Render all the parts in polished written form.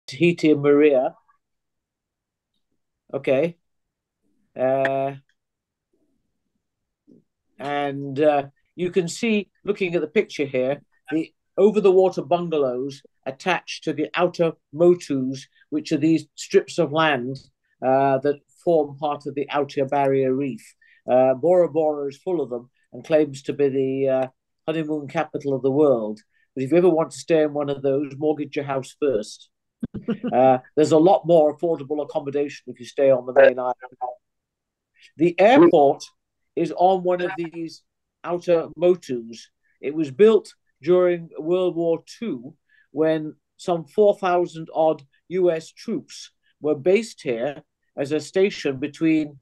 Tahiti and Maria. Okay. Uh, and you can see, looking at the picture here, the over the water bungalows attached to the outer motus, which are these strips of land that form part of the outer barrier reef. Bora Bora is full of them and claims to be the honeymoon capital of the world. But if you ever want to stay in one of those, mortgage your house first. There's a lot more affordable accommodation if you stay on the main island. The airport is on one of these outer motus. It was built during World War II when some 4,000 odd US troops were based here as a station between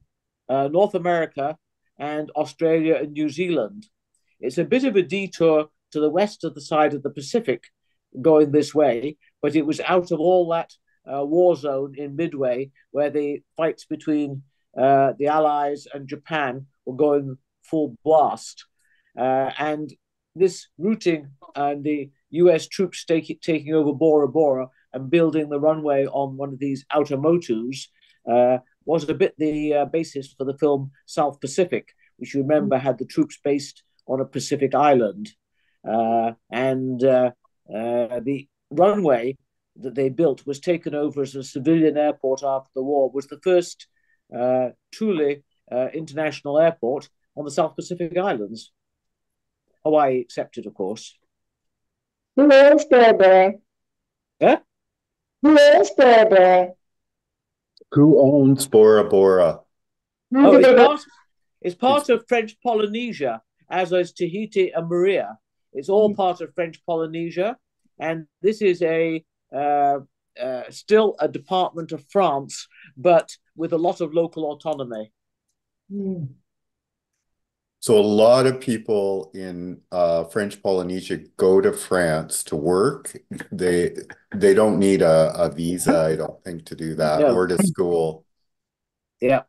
North America and Australia and New Zealand. It's a bit of a detour to the west of the side of the Pacific going this way, but it was out of all that war zone in Midway where the fights between the Allies and Japan were going full blast. And this routing and the US troops taking over Bora Bora and building the runway on one of these outer motus was a bit the basis for the film South Pacific, which you remember had the troops based on a Pacific island. And the runway that they built was taken over as a civilian airport after the war, was the first truly international airport on the South Pacific Islands. Hawaii accepted, of course. Who else there? Yeah? Who else there? Who owns Bora Bora? Oh, it's part of French Polynesia, as is Tahiti and Maria. It's all part of French Polynesia, and this is still a department of France, but with a lot of local autonomy. So a lot of people in French Polynesia go to France to work. They don't need a visa, I don't think, to do that, No. or to school. Yeah,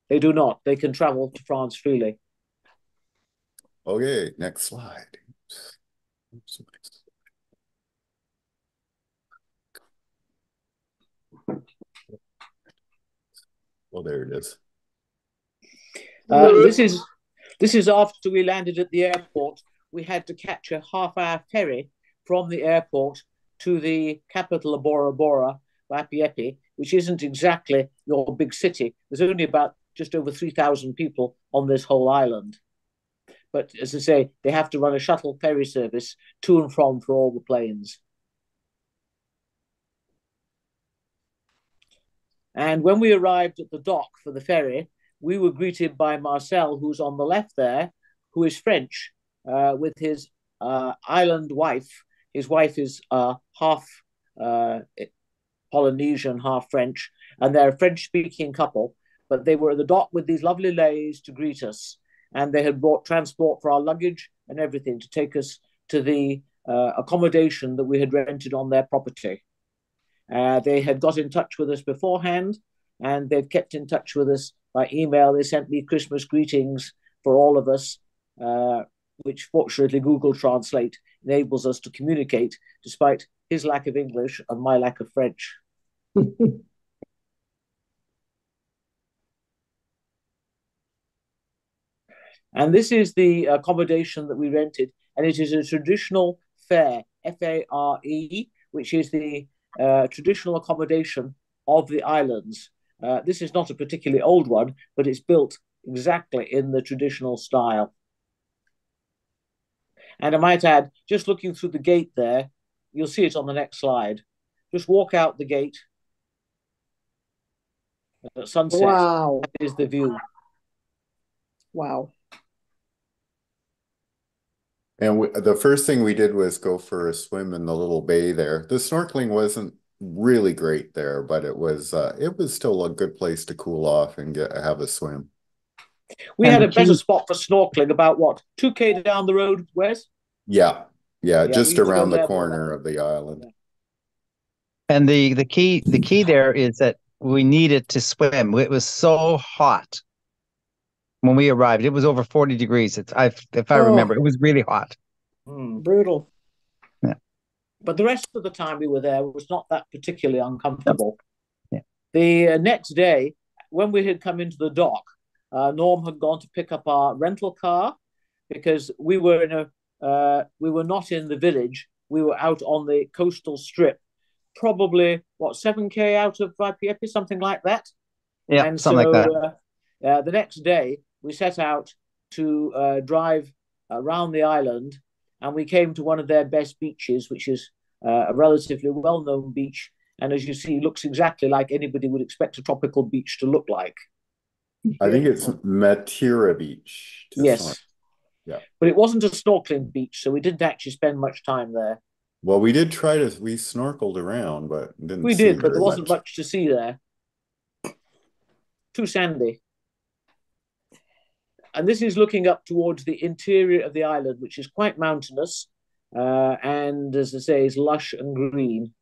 they do not. They can travel to France freely. Okay, next slide. Oops. Oh, there it is. This is after we landed at the airport. We had to catch a half-hour ferry from the airport to the capital of Bora Bora, Waipipi, which isn't exactly your big city. There's only about just over 3,000 people on this whole island. But as I say, they have to run a shuttle ferry service to and from for all the planes. And when we arrived at the dock for the ferry, we were greeted by Marcel, who's on the left there, who is French, with his island wife. His wife is half Polynesian, half French, and they're a French-speaking couple. But they were at the dock with these lovely leis to greet us, and they had brought transport for our luggage and everything to take us to the accommodation that we had rented on their property. They had got in touch with us beforehand, and they've kept in touch with us by email. They sent me Christmas greetings for all of us, which fortunately Google Translate enables us to communicate despite his lack of English and my lack of French. And this is the accommodation that we rented, and it is a traditional fare, F-A-R-E, which is the traditional accommodation of the islands. This is not a particularly old one, but it's built exactly in the traditional style. And I might add, just looking through the gate there, you'll see it on the next slide. Just walk out the gate at sunset. Wow. That is the view. Wow. And the first thing we did was go for a swim in the little bay there. The snorkeling wasn't really great there, but it was still a good place to cool off and have a swim. We had a better spot for snorkeling about what, 2K down the road, Wes? Yeah, just around the corner of the island. Yeah. And the key there is that we needed to swim. It was so hot when we arrived. It was over 40 degrees. If I remember, it was really hot. Brutal. Yeah. But the rest of the time we were there was not that particularly uncomfortable. Yeah. The next day, when we had come into the dock, Norm had gone to pick up our rental car because we were not in the village. We were out on the coastal strip, probably 7K out of Vaipiepi, something like that. Yeah, and something like that. The next day we set out to drive around the island, and we came to one of their best beaches, which is a relatively well-known beach, and as you see, looks exactly like anybody would expect a tropical beach to look like. I think it's Matira Beach. Yes. Yeah. But it wasn't a snorkeling beach, so we didn't actually spend much time there. Well, we snorkeled around, but didn't We see did, but very there wasn't much to see there. Too sandy. And this is looking up towards the interior of the island, which is quite mountainous, and as I say, is lush and green.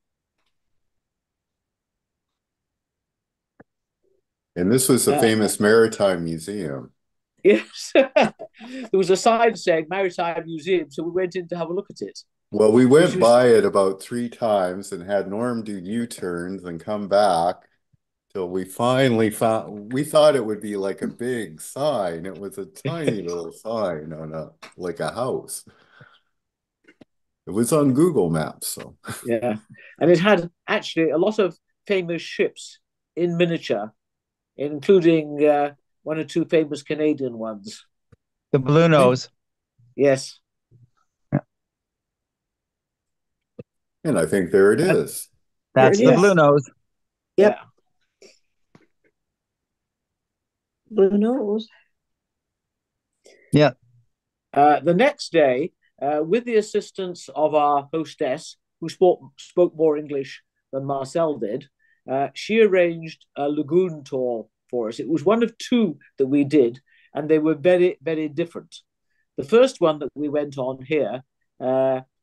And this was the famous Maritime Museum. Yes. There was a sign saying Maritime Museum, so we went in to have a look at it. Well, we went by it about 3 times and had Norm do U-turns and come back till we finally found, we thought it would be like a big sign. It was a tiny little sign on like a house. It was on Google Maps, so. Yeah. And it had actually a lot of famous ships in miniature, including 1 or 2 famous Canadian ones. The Blue Nose. Yes. And I think there it is. That's the Blue Nose. Yep. Yeah. Blue Nose. Yeah. The next day, with the assistance of our hostess, who spoke more English than Marcel did, she arranged a lagoon tour for us. It was one of 2 that we did, and they were very, very different. The first one that we went on here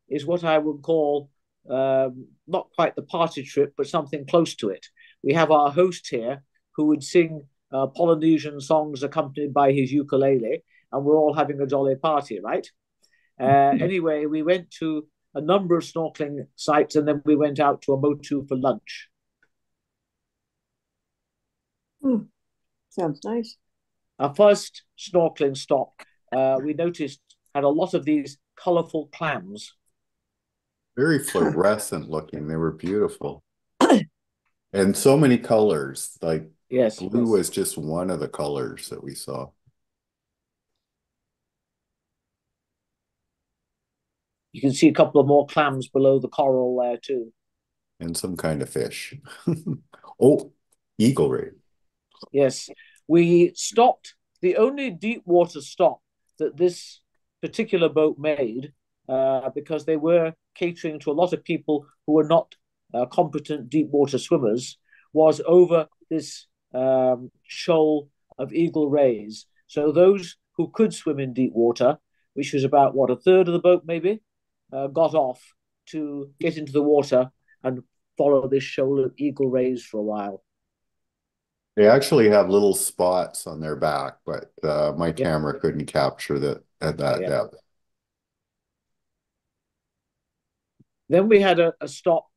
is what I would call not quite the party trip, but something close to it. We have our host here who would sing Polynesian songs accompanied by his ukulele, and we're all having a jolly party, right? Anyway, we went to a number of snorkeling sites, and then we went out to a motu for lunch. Sounds nice. Our first snorkeling stop, we noticed, had a lot of these colorful clams. Very fluorescent looking. They were beautiful. And so many colors. Like Yes. blue was just one of the colors that we saw. You can see a couple of more clams below the coral there too. And some kind of fish. Oh, eagle ray. Yes. We stopped, the only deep water stop that this particular boat made, because they were catering to a lot of people who were not competent deep water swimmers, was over this shoal of eagle rays. So those who could swim in deep water, which was about, 1/3 of the boat maybe, got off to get into the water and follow this shoal of eagle rays for a while. They actually have little spots on their back, but my camera couldn't capture that at that depth. Then we had a stop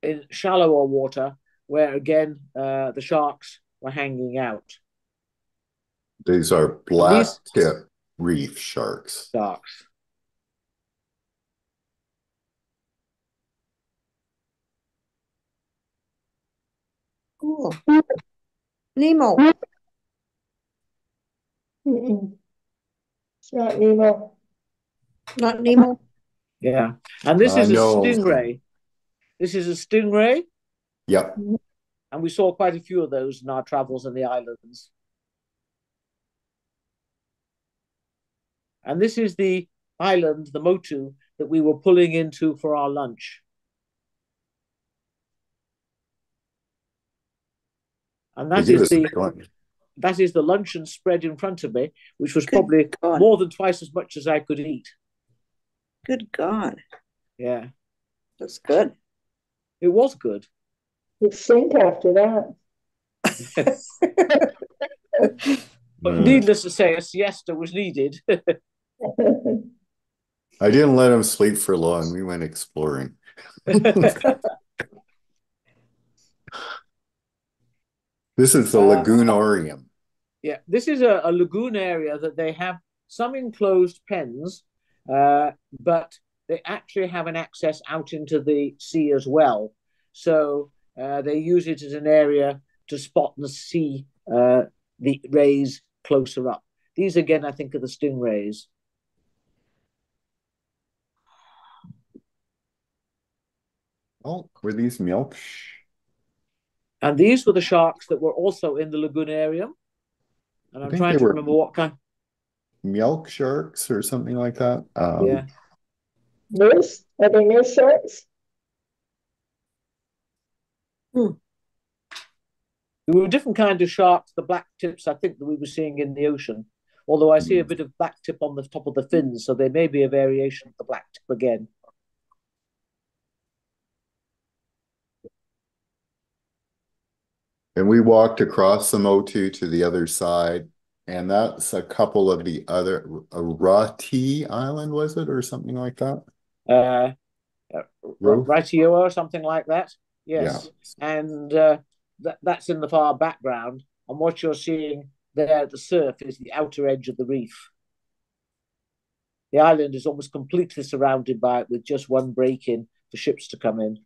in shallower water where, again, the sharks were hanging out. These are black tip reef sharks. Sharks. Cool. Nemo. It's not Nemo. Not Nemo. Yeah. And this is a No. stingray. This is a stingray, Yep. and we saw quite a few of those in our travels in the islands. And this is the island, the Motu, that we were pulling into for our lunch. And that is the luncheon spread in front of me, which was probably more than twice as much as I could eat. Good God. Yeah. That's good. It was good. You'd sink after that. But needless to say, a siesta was needed. I didn't let him sleep for long. We went exploring. This is the Lagoonarium. Yeah, this is a lagoon area that they have some enclosed pens, but they actually have an access out into the sea as well. So they use it as an area to spot and see the rays closer up. These again, I think, are the stingrays. Oh, were these milk? And these were the sharks that were also in the lagoonarium. And I I'm think trying they to were remember what kind. milk sharks or something like that. Yeah. Nurse? Are they nurse sharks? There were different kinds of sharks, the black tips, I think, that we were seeing in the ocean. Although I see a bit of black tip on the top of the fins, so there may be a variation of the black tip again. And we walked across the Motu to the other side, and that's a couple of the other Rati Island, was it, or something like that? Raitioa or something like that. Yes. Yeah. And that's in the far background. And what you're seeing there at the surf is the outer edge of the reef. The island is almost completely surrounded by it with just one break in for ships to come in.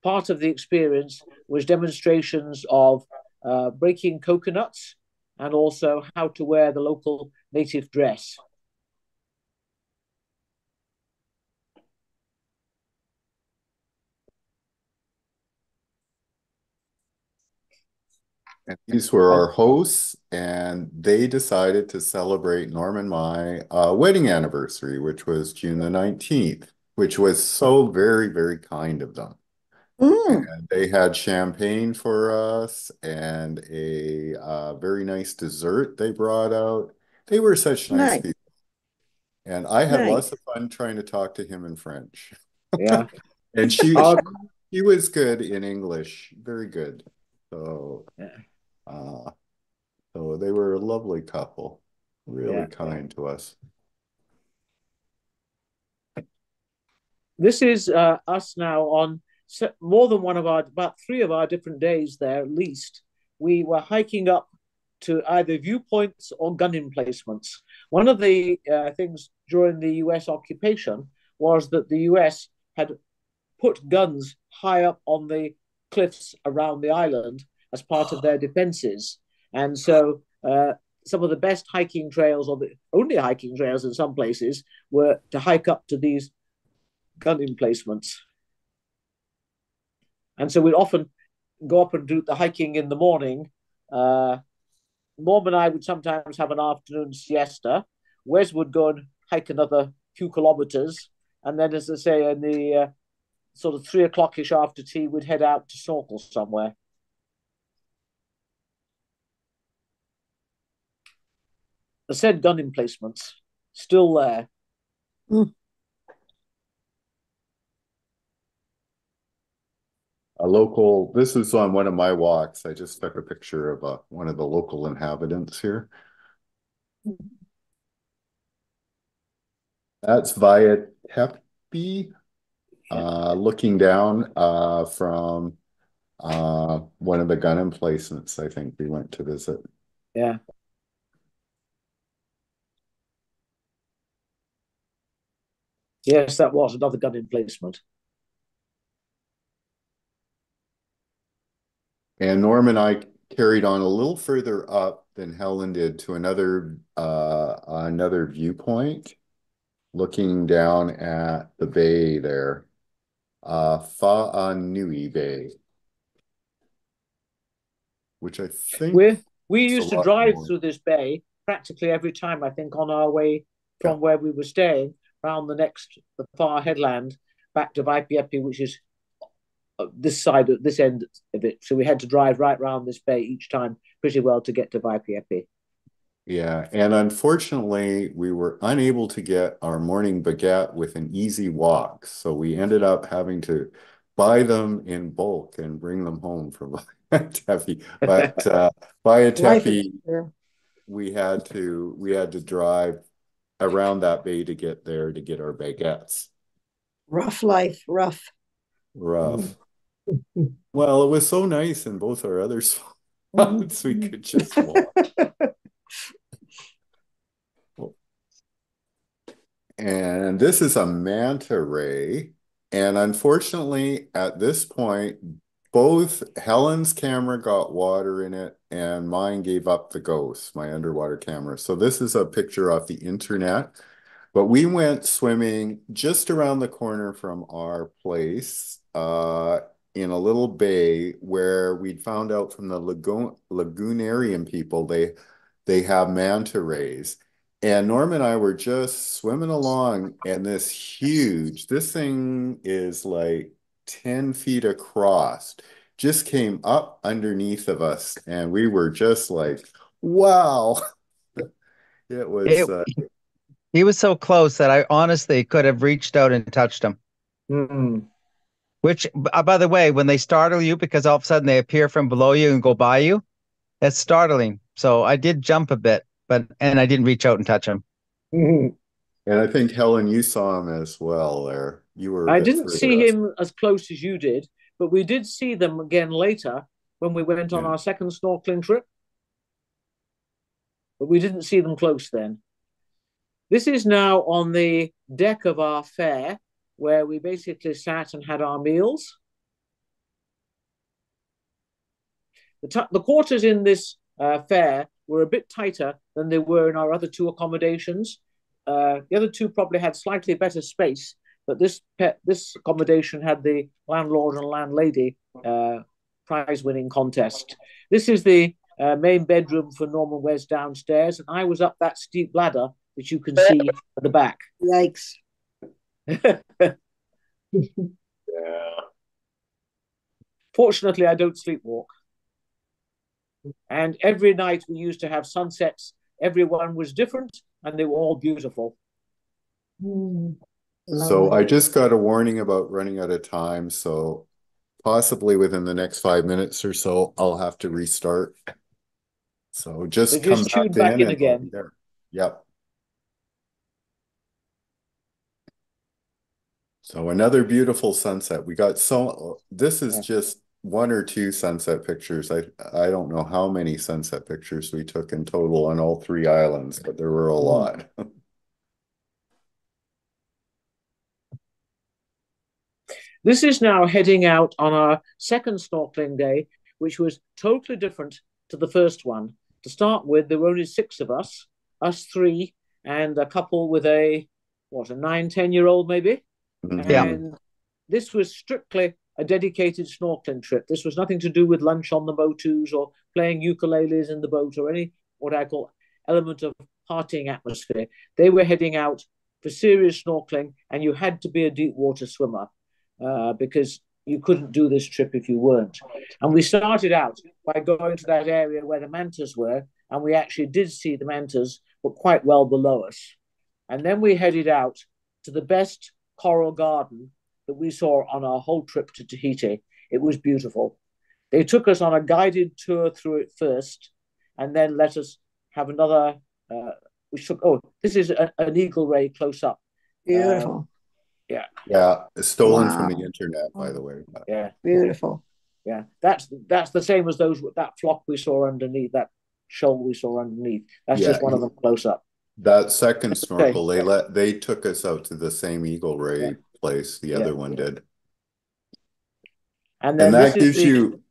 Part of the experience was demonstrations of breaking coconuts and also how to wear the local native dress. And these were our hosts, and they decided to celebrate Norm and my wedding anniversary, which was June the 19th, which was so very, very kind of them. And they had champagne for us and a very nice dessert they brought out. They were such nice people. And I had lots of fun trying to talk to him in French. Yeah. And she was good in English, very good. So, so they were a lovely couple, really kind to us. This is us now on more than about 3 of our different days there at least. We were hiking up to either viewpoints or gun emplacements. One of the things during the US occupation was that the US had put guns high up on the cliffs around the island as part of their defenses. And so some of the best hiking trails, or the only hiking trails in some places, were to hike up to these gun emplacements. And so we'd often go up and do the hiking in the morning. Mom and I would sometimes have an afternoon siesta. Wes would go and hike another few kilometers. And then, as I say, in the sort of 3 o'clock-ish after tea, we'd head out to snorkel somewhere. The said gun emplacements, still there. A local, this is on one of my walks. I just took a picture of one of the local inhabitants here. That's Via Tepe, looking down from one of the gun emplacements I think we went to visit. Yeah. Yes, that was another gun emplacement. And Norm and I carried on a little further up than Helen did to another viewpoint, looking down at the bay there, Fa'anui Bay, which I think we used to drive through this bay practically every time, I think, on our way from where we were staying around the far headland back to Vaipiepi, which is this end of it. So we had to drive right around this bay each time pretty well to get to Vaipiepi. Yeah, and unfortunately, we were unable to get our morning baguette with an easy walk. So we ended up having to buy them in bulk and bring them home from Vaipiepi. But Vaipiepi, we had to drive around that bay to get there to get our baguettes. Rough life, rough. Rough. Well, it was so nice in both our other spots we could just walk. And this is a manta ray. And unfortunately, at this point, both Helen's camera got water in it and mine gave up the ghost, my underwater camera. So this is a picture off the internet. But we went swimming just around the corner from our place in a little bay where we'd found out from the lagoonarium people they have manta rays. And Norm and I were just swimming along, and this thing is like 10 feet across, just came up underneath of us, and we were just like, wow. It was He was so close that I honestly could have reached out and touched him. Which, by the way, when they startle you because all of a sudden they appear from below you and go by you, that's startling. So I did jump a bit, and I didn't reach out and touch him. And I think, Helen, you saw him as well there. You were. I didn't see him as close as you did, but we did see them again later when we went on our second snorkeling trip. But we didn't see them close then. This is now on the deck of our fair, where we basically sat and had our meals. The quarters in this fair were a bit tighter than they were in our other two accommodations. The other two probably had slightly better space, but this accommodation had the landlord and landlady prize-winning contest. This is the main bedroom for Norman Wes downstairs, and I was up that steep ladder that you can see at the back. Yikes. Yeah. Fortunately, I don't sleepwalk. And every night we used to have sunsets. Everyone was different, and they were all beautiful. So I just got a warning about running out of time. So possibly within the next 5 minutes or so, I'll have to restart. So just come back in again. Yep. So another beautiful sunset. We got this is just one or two sunset pictures. I don't know how many sunset pictures we took in total on all three islands, but there were a lot. This is now heading out on our second snorkeling day, which was totally different to the first one. To start with, there were only 6 of us three, and a couple with a 9-10-year-old maybe. Yeah. And this was strictly a dedicated snorkeling trip. This was nothing to do with lunch on the motus or playing ukuleles in the boat or any what I call element of partying atmosphere. They were heading out for serious snorkeling, and you had to be a deep water swimmer because you couldn't do this trip if you weren't. And we started out by going to that area where the mantas were, and we actually did see the mantas, but quite well below us. And then we headed out to the best coral garden that we saw on our whole trip to Tahiti. It was beautiful. They took us on a guided tour through it first, and then let us have another. This is an eagle ray close up. Beautiful. Yeah, it's stolen from the internet, by the way. Yeah, beautiful. Yeah, that's the same as that flock we saw underneath, that shoal we saw underneath. That's just one of them close up. That second snorkel, they took us out to the same eagle ray place the other one did. And that gives you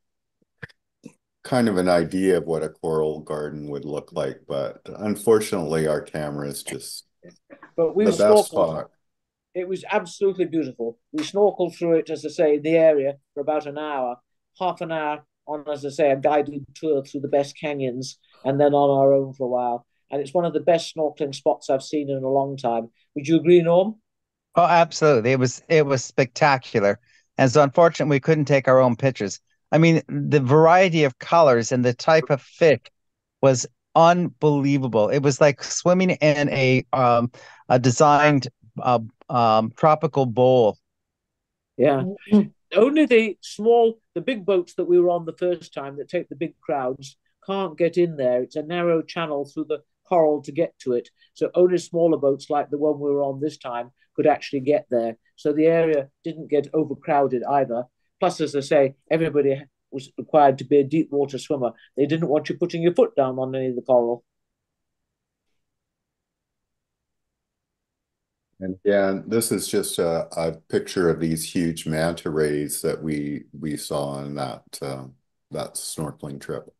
kind of an idea of what a coral garden would look like, but unfortunately our camera is just the best spot. It was absolutely beautiful. We snorkeled through it, as I say, in the area for about an hour, half an hour on, as I say, a guided tour through the best canyons, and then on our own for a while. And it's one of the best snorkeling spots I've seen in a long time. Would you agree, Norm? Oh, absolutely. It was spectacular. And so unfortunately we couldn't take our own pictures. I mean, the variety of colors and the type of fish was unbelievable. It was like swimming in a designed tropical bowl. Yeah. Only the big boats that we were on the first time that take the big crowds can't get in there. It's a narrow channel through the coral to get to it. So only smaller boats like the one we were on this time could actually get there. So the area didn't get overcrowded either. Plus, as I say, everybody was required to be a deep water swimmer. They didn't want you putting your foot down on any of the coral. And yeah, this is just a picture of these huge manta rays that we saw on that snorkeling trip.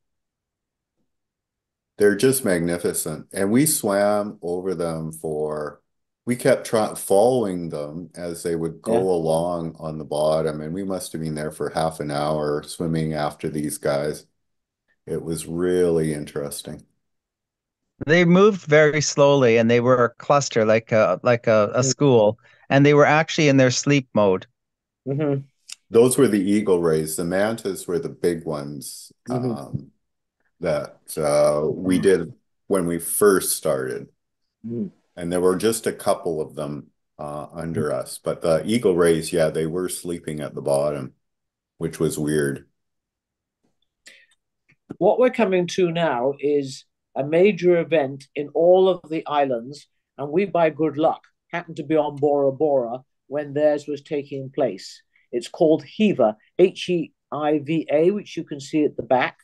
They're just magnificent, and we swam over them we kept following them as they would go along on the bottom, and we must have been there for half an hour swimming after these guys. It was really interesting. They moved very slowly, and they were a cluster, like a school, and they were actually in their sleep mode. Mm-hmm. Those were the eagle rays. The mantas were the big ones that we did when we first started. Mm-hmm. And there were just a couple of them under us. But the eagle rays, yeah, they were sleeping at the bottom, which was weird. What we're coming to now is a major event in all of the islands, and we, by good luck, happened to be on Bora Bora when theirs was taking place. It's called HEIVA, Heiva, which you can see at the back,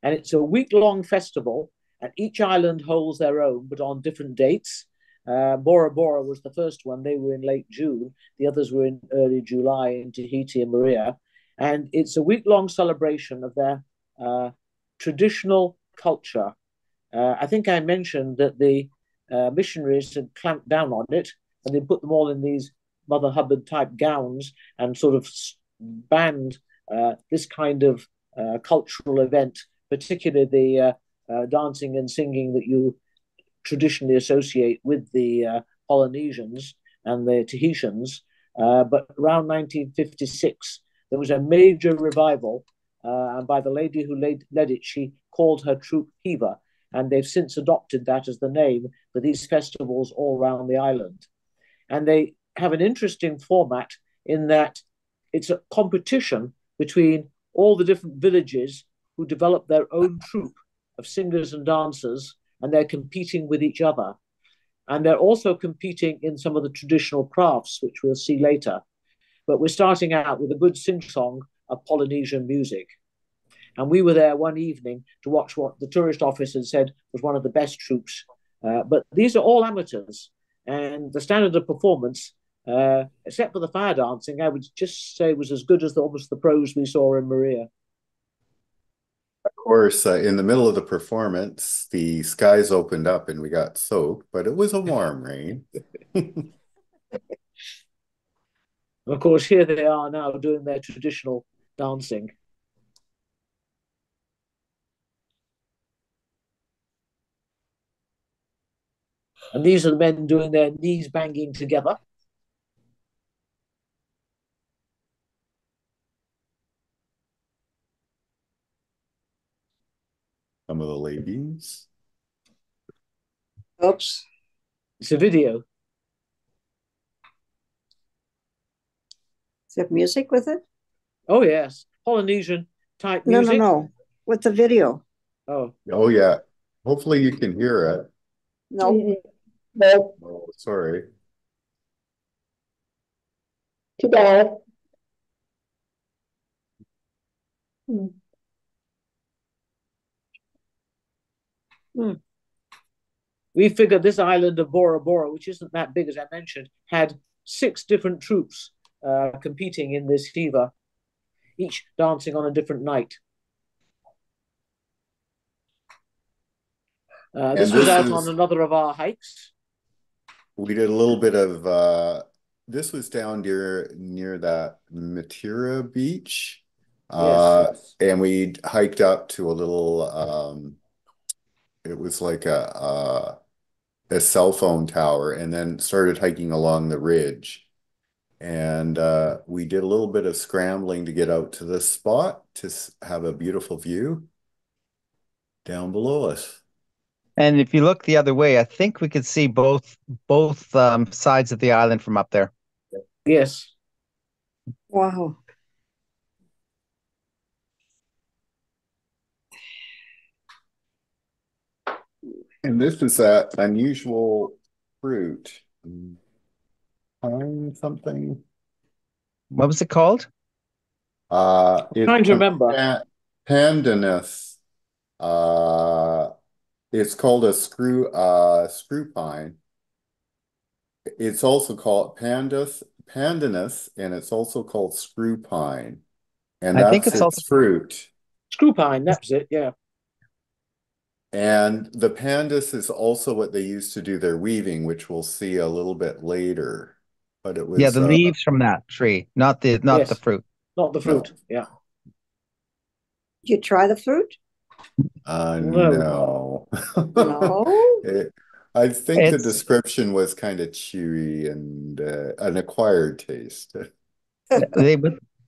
and it's a week-long festival, and each island holds their own, but on different dates. Bora Bora was the first one. They were in late June. The others were in early July in Tahiti and Maria. And it's a week-long celebration of their traditional culture. I think I mentioned that the missionaries had clamped down on it, and they put them all in these Mother Hubbard type gowns and sort of banned this kind of cultural event, particularly the dancing and singing that you traditionally associate with the Polynesians and the Tahitians. But around 1956, there was a major revival, and by the lady who led it, she called her troop HEIVA, and they've since adopted that as the name for these festivals all around the island. And they have an interesting format in that it's a competition between all the different villages who develop their own troupe of singers and dancers, and they're competing with each other. And they're also competing in some of the traditional crafts, which we'll see later. But we're starting out with a good sing-song of Polynesian music. And we were there one evening to watch what the tourist office had said was one of the best troupes. But these are all amateurs. And the standard of performance, except for the fire dancing, I would just say was as good as almost the pros we saw in Maria. Of course, in the middle of the performance, the skies opened up and we got soaked, but it was a warm rain. Of course, here they are now doing their traditional dancing. And these are the men doing their knees banging together. Some of the ladies. Oops. It's a video. Is there music with it? Oh, yes. Polynesian type No, music. no. With the video. Oh, Oh, yeah. Hopefully you can hear it. No. No, Oh, sorry. too bad. Hmm. we figured this island of Bora Bora, which isn't that big as I mentioned, had 6 different troops competing in this HEIVA, each dancing on a different night. This was out on another of our hikes. We did a little bit of this was down near that Matira beach. Yes. And we hiked up to a little it was like a cell phone tower, and then started hiking along the ridge. And we did a little bit of scrambling to get out to this spot to have a beautiful view down below us. And if you look the other way, I think we could see both sides of the island from up there. Yes. Wow. And this is that unusual fruit. Pine something. What was it called? Trying to remember. Pandanus. It's called a screw pine. It's also called pandanus, and it's also called screw pine. And I think that's it's also its fruit. Screw pine, that's it, yeah. And the pandanus is also what they used to do their weaving, which we'll see a little bit later. But it yeah, was the leaves from that tree, not the Yes. fruit. Not the fruit, yeah. Did you try the fruit? No. No. I think the It's description was kind of chewy and an acquired taste. they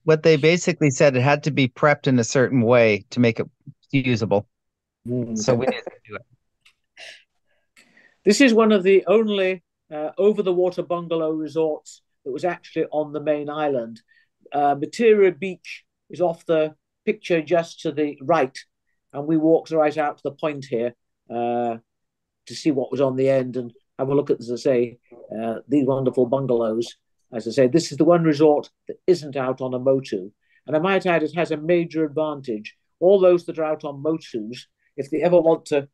what they basically said it had to be prepped in a certain way to make it usable. So we didn't do it. This is one of the only over-the-water bungalow resorts that was actually on the main island. Mateira Beach is off the picture just to the right, and we walked right out to the point here to see what was on the end and have a look at, as I say, these wonderful bungalows. As I say, this is the one resort that isn't out on a motu. And I might add, it has a major advantage. All those that are out on motus, if they ever want to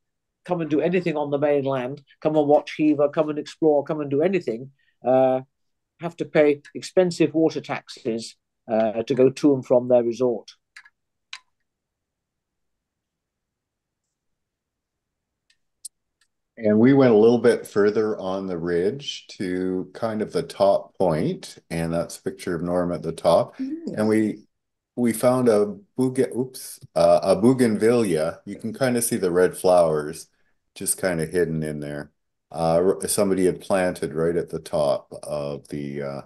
come and do anything on the mainland, come and watch Hiva, come and explore, come and do anything, have to pay expensive water taxes to go to and from their resort. And we went a little bit further on the ridge to kind of the top point, and that's a picture of Norm at the top. And we found a bougainvillea. You can kind of see the red flowers just kind of hidden in there. Somebody had planted right at the top of the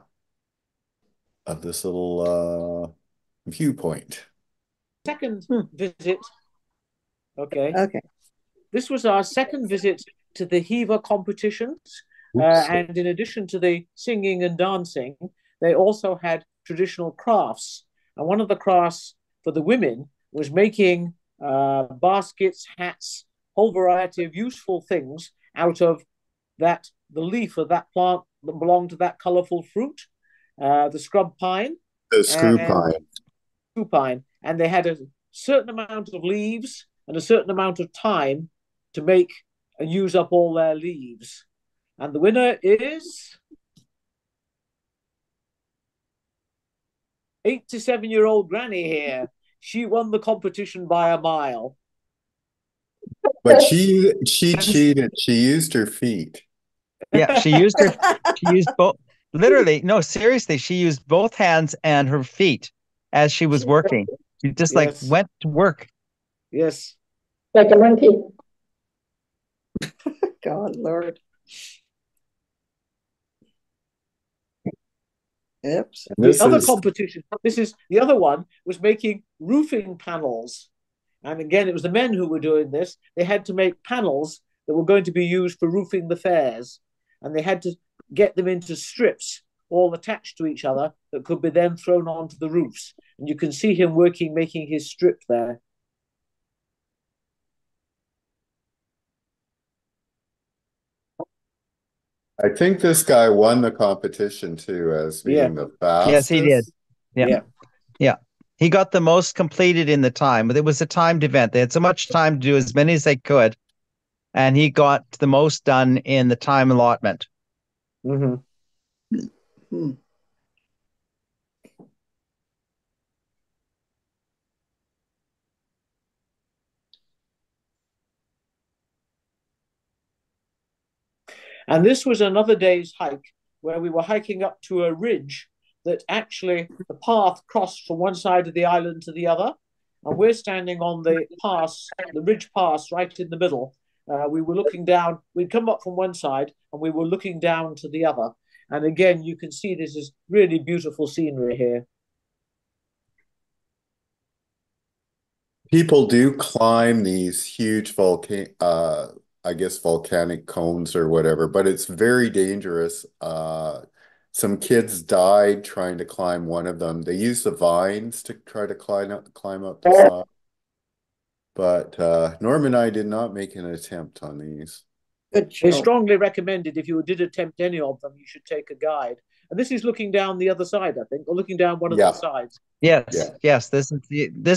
of this little viewpoint. Second visit. Okay. Okay. This was our second visit to the Hiva competitions. And in addition to the singing and dancing, they also had traditional crafts. And one of the crafts for the women was making baskets, hats, whole variety of useful things out of the leaf of that plant that belonged to that colorful fruit, the scrub pine. The screw pine. Screw pine. And they had a certain amount of leaves and a certain amount of time to make and use up all their leaves. And the winner is 87-year-old Granny here. She won the competition by a mile. But she cheated. She used her feet. Yeah, she used both. Literally, no, seriously, she used both hands and her feet as she was working. She just like went to work. Yes. Like a monkey. God, Lord. Oops. The other competition, the other one was making roofing panels. And again, it was the men who were doing this. They had to make panels that were going to be used for roofing the fairs. And they had to get them into strips, all attached to each other, that could be then thrown onto the roofs. And you can see him working, making his strip there. I think this guy won the competition too, as being the fastest. Yes, he did. Yeah. He got the most completed in the time, but it was a timed event. They had so much time to do as many as they could, and he got the most done in the time allotment. Mm-hmm. And this was another day's hike where we were hiking up to a ridge that actually the path crossed from one side of the island to the other. And we're standing on the ridge pass right in the middle. We were looking down, we'd come up from one side and we were looking down to the other. And again, you can see this is really beautiful scenery here. People do climb these huge volcanic cones or whatever, but it's very dangerous. Some kids died trying to climb one of them. They use the vines to try to climb up the side. But Norm and I did not make an attempt on these. Good They show. strongly recommended if you did attempt any of them, you should take a guide. And this is looking down the other side, I think, or looking down one of Yeah. the sides. Yes, Yeah. yes. This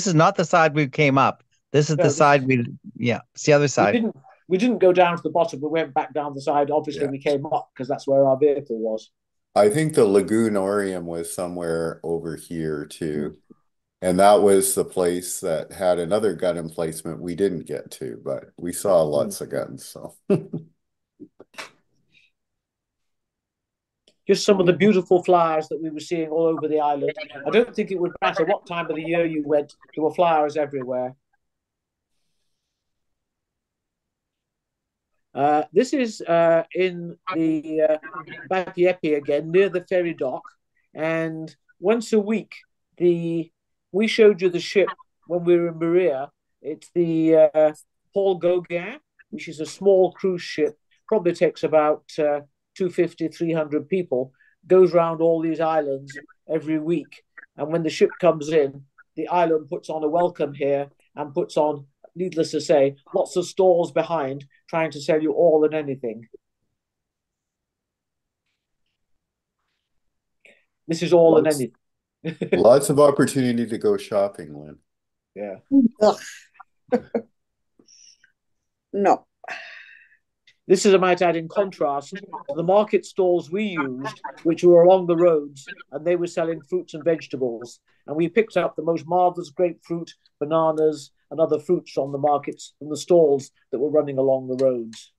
is not the side we came up. This is No, the this side is- it's the other We side. didn't go down to the bottom. We went back down the side. Obviously, Yeah. we came up because that's where our vehicle was. I think the Lagoonarium was somewhere over here too. And that was the place that had another gun emplacement we didn't get to, but we saw lots of guns. So Just some of the beautiful flowers that we were seeing all over the island. I don't think it would matter what time of the year you went, there were flowers everywhere. This is in the Bapiepi again, near the ferry dock. And once a week, we showed you the ship when we were in Maria. It's the Paul Gauguin, which is a small cruise ship, probably takes about 250, 300 people, goes around all these islands every week. And when the ship comes in, the island puts on a welcome here and puts on, needless to say, lots of stalls behind trying to sell you all and anything. This is all and anything. lots of opportunity to go shopping, Lynn. Yeah. Ugh. No. This is, I might add, in contrast to the market stalls we used, which were along the roads, and they were selling fruits and vegetables. And we picked up the most marvelous grapefruit, bananas, and other fruits from the markets, from the stalls that were running along the roads.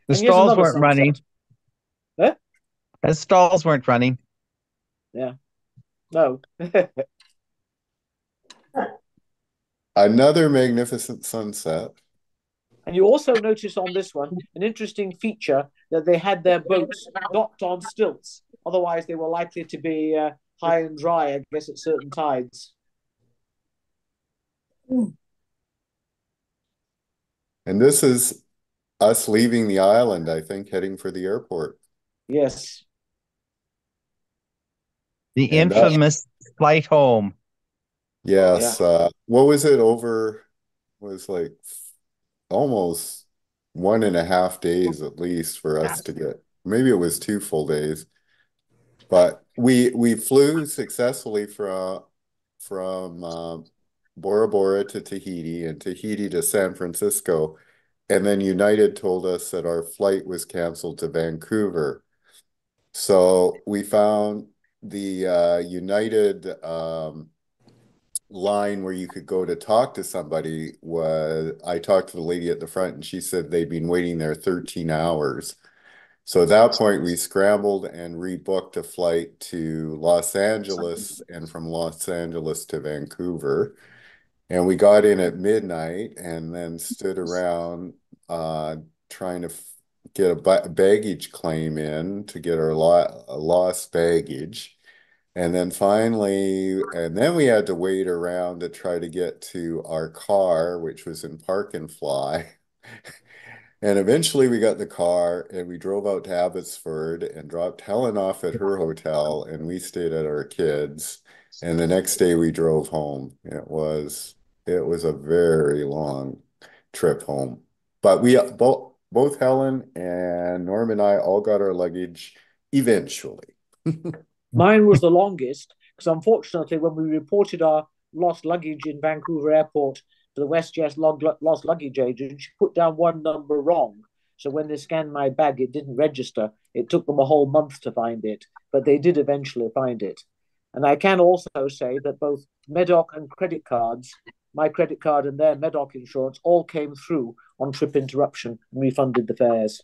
The And here's stalls another weren't running. sunset. Huh? The stalls weren't running. Yeah. No. Another magnificent sunset. And you also notice on this one an interesting feature that they had their boats docked on stilts. Otherwise, they were likely to be high and dry, I guess, at certain tides. And this is us leaving the island, I think, heading for the airport. Yes. The And infamous flight home. Yes. What was it over? Was like almost 1.5 days at least for us to get. Maybe it was 2 full days. But we flew successfully from Bora Bora to Tahiti and Tahiti to San Francisco. And then United told us that our flight was canceled to Vancouver. So we found the United line where you could go to talk to somebody. I talked to the lady at the front and she said they'd been waiting there 13 hours. So at that point, we scrambled and rebooked a flight to Los Angeles and from Los Angeles to Vancouver. And we got in at midnight and then stood around trying to get a baggage claim in to get our lost baggage. And then we had to wait around to try to get to our car, which was in Park and Fly. And eventually we got the car and we drove out to Abbotsford and dropped Helen off at her hotel and we stayed at our kids. And the next day we drove home. It was a very long trip home. But we both Helen and Norm and I all got our luggage eventually. Mine was the longest because unfortunately, when we reported our lost luggage in Vancouver Airport to the WestJet lost luggage agent, she put down one number wrong. So when they scanned my bag, it didn't register. It took them a whole month to find it, but they did eventually find it. And I can also say that both Medoc and credit cards, my credit card and their Medoc insurance, all came through on trip interruption and refunded the fares.